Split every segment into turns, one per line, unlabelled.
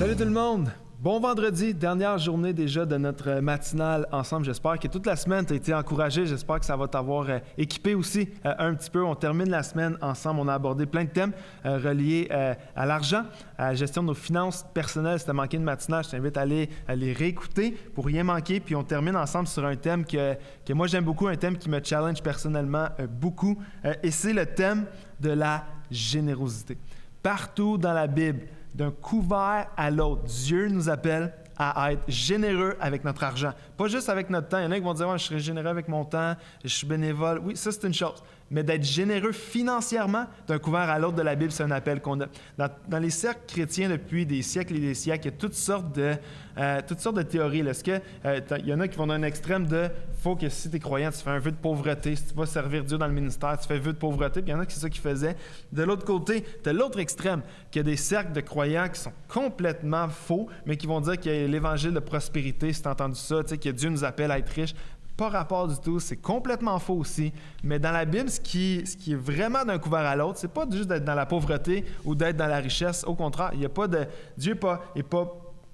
Salut tout le monde! Bon vendredi, dernière journée déjà de notre matinale ensemble. J'espère que toute la semaine, tu as été encouragé. J'espère que ça va t'avoir équipé aussi un petit peu. On termine la semaine ensemble. On a abordé plein de thèmes reliés à l'argent, à la gestion de nos finances personnelles. Si tu as manqué une matinale, je t'invite à les réécouter pour rien manquer. Puis on termine ensemble sur un thème que moi j'aime beaucoup, un thème qui me challenge personnellement beaucoup. Et c'est le thème de la générosité. Partout dans la Bible, d'un couvert à l'autre, Dieu nous appelle à être généreux avec notre argent. Pas juste avec notre temps. Il y en a qui vont dire ouais, « je serai généreux avec mon temps, je suis bénévole ». Oui, ça c'est une chose. Mais d'être généreux financièrement d'un couvert à l'autre de la Bible, c'est un appel qu'on a. Dans les cercles chrétiens depuis des siècles et des siècles, il y a toutes sortes de théories. Est-ce que il y en a qui vont dans un extrême de faut que si tu es croyant, tu fais un vœu de pauvreté. Si tu vas servir Dieu dans le ministère, tu fais un vœu de pauvreté. Puis il y en a qui c'est ça qu'ils faisaient. De l'autre côté, tu as l'autre extrême, qu'il y a des cercles de croyants qui sont complètement faux, mais qui vont dire qu'il y a l'évangile de prospérité, si tu as entendu ça, que Dieu nous appelle à être riches. Pas rapport du tout, c'est complètement faux aussi. Mais dans la Bible, ce qui est vraiment d'un couvert à l'autre, c'est pas juste d'être dans la pauvreté ou d'être dans la richesse. Au contraire, il y a pas de Dieu n'est pas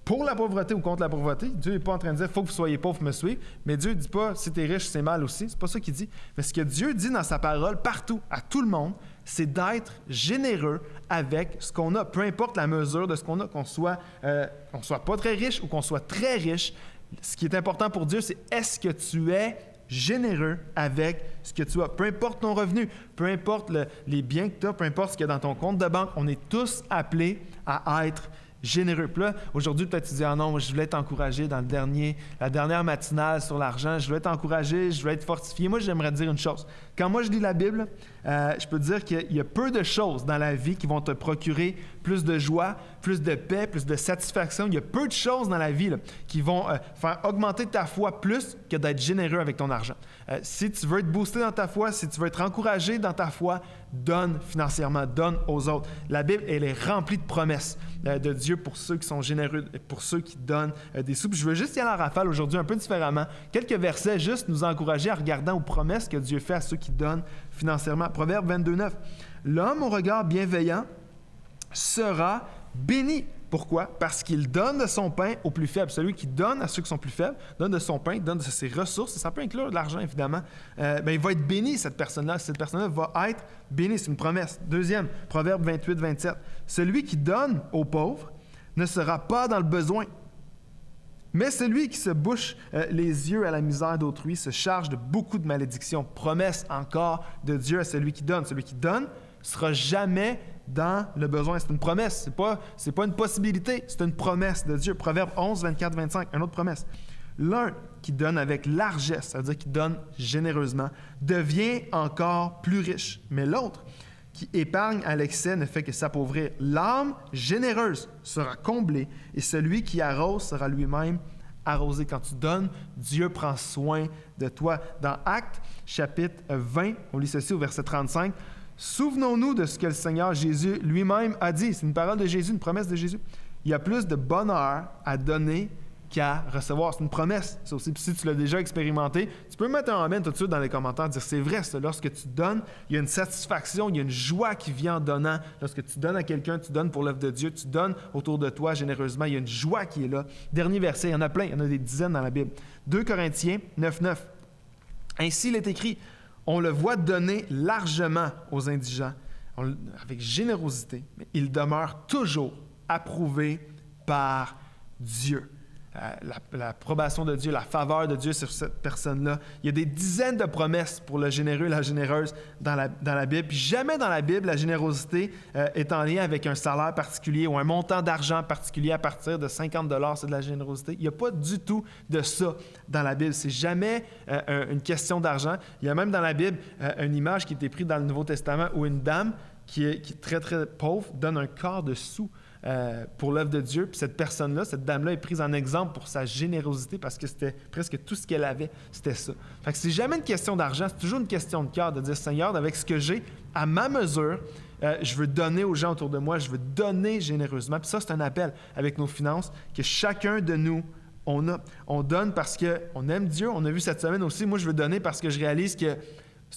pour la pauvreté ou contre la pauvreté. Dieu n'est pas en train de dire « faut que vous soyez pauvres, me suivre ». Mais Dieu ne dit pas « si tu es riche, c'est mal aussi ». C'est pas ça qu'il dit. Mais ce que Dieu dit dans sa parole, partout, à tout le monde, c'est d'être généreux avec ce qu'on a. Peu importe la mesure de ce qu'on a, qu'on soit pas très riche ou qu'on soit très riche. Ce qui est important pour Dieu, c'est est-ce que tu es généreux avec ce que tu as. Peu importe ton revenu, peu importe les biens que tu as, peu importe ce qu'il y a dans ton compte de banque, on est tous appelés à être généreux. Puis là, aujourd'hui, peut-être tu dis « Ah non, je voulais t'encourager dans la dernière matinale sur l'argent, je voulais t'encourager, je voulais être fortifié. » Moi, j'aimerais te dire une chose. Quand moi, je lis la Bible, je peux te dire qu'il y a peu de choses dans la vie qui vont te procurer plus de joie, plus de paix, plus de satisfaction. Il y a peu de choses dans la vie là, qui vont faire augmenter ta foi plus que d'être généreux avec ton argent. Si tu veux être boosté dans ta foi, si tu veux être encouragé dans ta foi, donne financièrement, donne aux autres. La Bible, elle est remplie de promesses de Dieu pour ceux qui sont généreux, pour ceux qui donnent des sous. Puis je veux juste y aller en rafale aujourd'hui un peu différemment. Quelques versets juste nous encourager en regardant aux promesses que Dieu fait à ceux qui donnent financièrement. Proverbe 22:9. L'homme au regard bienveillant sera béni. Pourquoi? Parce qu'il donne de son pain aux plus faibles. Celui qui donne à ceux qui sont plus faibles, donne de son pain, donne de ses ressources, et ça peut inclure de l'argent, évidemment. Il va être béni, cette personne-là. Cette personne-là va être bénie. C'est une promesse. Deuxième, Proverbe 28-27. Celui qui donne aux pauvres ne sera pas dans le besoin. Mais celui qui se bouche les yeux à la misère d'autrui se charge de beaucoup de malédictions. Promesse encore de Dieu à celui qui donne. Celui qui donne ne sera jamais dans le besoin. C'est une promesse. C'est pas une possibilité. C'est une promesse de Dieu. Proverbe 11, 24, 25. Une autre promesse. L'un qui donne avec largesse, ça veut dire qui donne généreusement, devient encore plus riche. Mais l'autre qui épargne à l'excès ne fait que s'appauvrir. L'âme généreuse sera comblée et celui qui arrose sera lui-même arrosé. Quand tu donnes, Dieu prend soin de toi. Dans Actes, chapitre 20, on lit ceci au verset 35. Souvenons-nous de ce que le Seigneur Jésus lui-même a dit. C'est une parole de Jésus, une promesse de Jésus. Il y a plus de bonheur à donner qu'à recevoir. C'est une promesse, ça aussi. Puis si tu l'as déjà expérimenté, tu peux mettre un amen tout de suite dans les commentaires, dire c'est vrai, ça. Lorsque tu donnes, il y a une satisfaction, il y a une joie qui vient en donnant. Lorsque tu donnes à quelqu'un, tu donnes pour l'œuvre de Dieu, tu donnes autour de toi généreusement, il y a une joie qui est là. Dernier verset, il y en a plein, il y en a des dizaines dans la Bible. 2 Corinthiens 9:9. Ainsi il est écrit, on le voit donner largement aux indigents, avec générosité, mais il demeure toujours approuvé par Dieu. L'approbation de Dieu, la faveur de Dieu sur cette personne-là. Il y a des dizaines de promesses pour le généreux et la généreuse dans la Bible. Puis jamais dans la Bible, la générosité est en lien avec un salaire particulier ou un montant d'argent particulier à partir de 50 $, c'est de la générosité. Il n'y a pas du tout de ça dans la Bible. C'est jamais une question d'argent. Il y a même dans la Bible une image qui a été prise dans le Nouveau Testament où une dame qui est très, très pauvre donne un quart de sou pour l'œuvre de Dieu. Puis cette personne-là, cette dame-là est prise en exemple pour sa générosité parce que c'était presque tout ce qu'elle avait, c'était ça. Fait que c'est jamais une question d'argent, c'est toujours une question de cœur, de dire « Seigneur, avec ce que j'ai, à ma mesure, je veux donner aux gens autour de moi, je veux donner généreusement. » Puis ça, c'est un appel avec nos finances que chacun de nous, on donne parce qu'on aime Dieu. On a vu cette semaine aussi, moi, je veux donner parce que je réalise que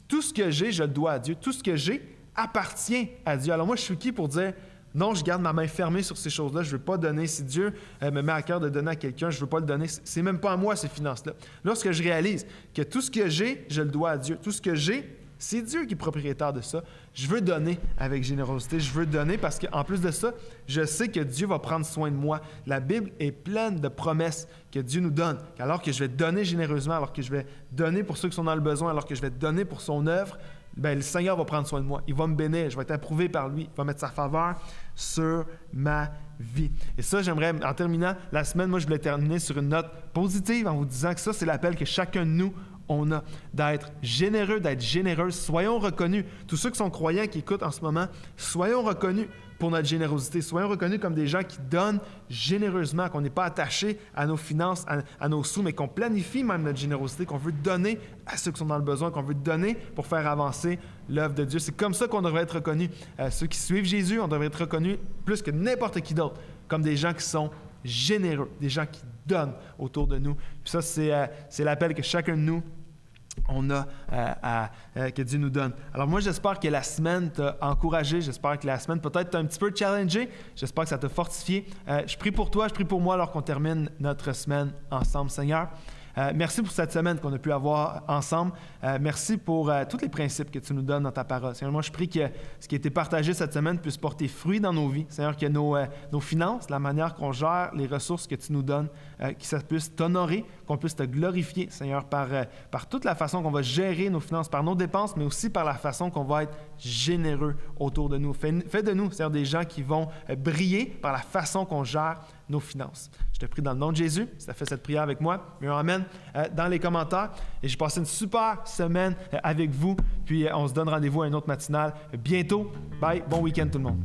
tout ce que j'ai, je le dois à Dieu. Tout ce que j'ai appartient à Dieu. Alors moi, je suis qui pour dire Non, je garde ma main fermée sur ces choses-là. Je ne veux pas donner. Si Dieu me met à cœur de donner à quelqu'un, je ne veux pas le donner. C'est même pas à moi, ces finances-là. Lorsque je réalise que tout ce que j'ai, je le dois à Dieu. Tout ce que j'ai, c'est Dieu qui est propriétaire de ça. Je veux donner avec générosité. Je veux donner parce qu'en plus de ça, je sais que Dieu va prendre soin de moi. La Bible est pleine de promesses que Dieu nous donne. Alors que je vais donner généreusement, alors que je vais donner pour ceux qui sont dans le besoin, alors que je vais donner pour son œuvre, bien, le Seigneur va prendre soin de moi. Il va me bénir. Je vais être approuvé par lui. Il va mettre sa faveur sur ma vie. Et ça, j'aimerais, en terminant la semaine, moi, je voulais terminer sur une note positive en vous disant que ça, c'est l'appel que chacun de nous, on a, d'être généreux, d'être généreuse. Soyons reconnus. Tous ceux qui sont croyants, qui écoutent en ce moment, soyons reconnus pour notre générosité. Soyons reconnus comme des gens qui donnent généreusement, qu'on n'est pas attaché à nos finances, à nos sous, mais qu'on planifie même notre générosité, qu'on veut donner à ceux qui sont dans le besoin, qu'on veut donner pour faire avancer l'œuvre de Dieu. C'est comme ça qu'on devrait être reconnus. Ceux qui suivent Jésus, on devrait être reconnus plus que n'importe qui d'autre, comme des gens qui sont généreux, des gens qui donnent autour de nous. Puis ça, c'est l'appel que chacun de nous, on a que Dieu nous donne. Alors moi, j'espère que la semaine t'a encouragé. J'espère que la semaine peut-être t'a un petit peu challengé. J'espère que ça t'a fortifié. Je prie pour toi, je prie pour moi alors qu'on termine notre semaine ensemble, Seigneur. Merci pour cette semaine qu'on a pu avoir ensemble. Merci pour tous les principes que tu nous donnes dans ta parole. Seigneur, moi, je prie que ce qui a été partagé cette semaine puisse porter fruit dans nos vies. Seigneur, que nos finances, la manière qu'on gère les ressources que tu nous donnes, que ça puisse t'honorer, qu'on puisse te glorifier, Seigneur, par toute la façon qu'on va gérer nos finances, par nos dépenses, mais aussi par la façon qu'on va être généreux autour de nous. Fais de nous, Seigneur, des gens qui vont briller par la façon qu'on gère nos finances. Je te prie dans le nom de Jésus, si tu as fait cette prière avec moi, mets un amen dans les commentaires. Et j'ai passé une super semaine avec vous. Puis on se donne rendez-vous à une autre matinale bientôt. Bye, bon week-end tout le monde.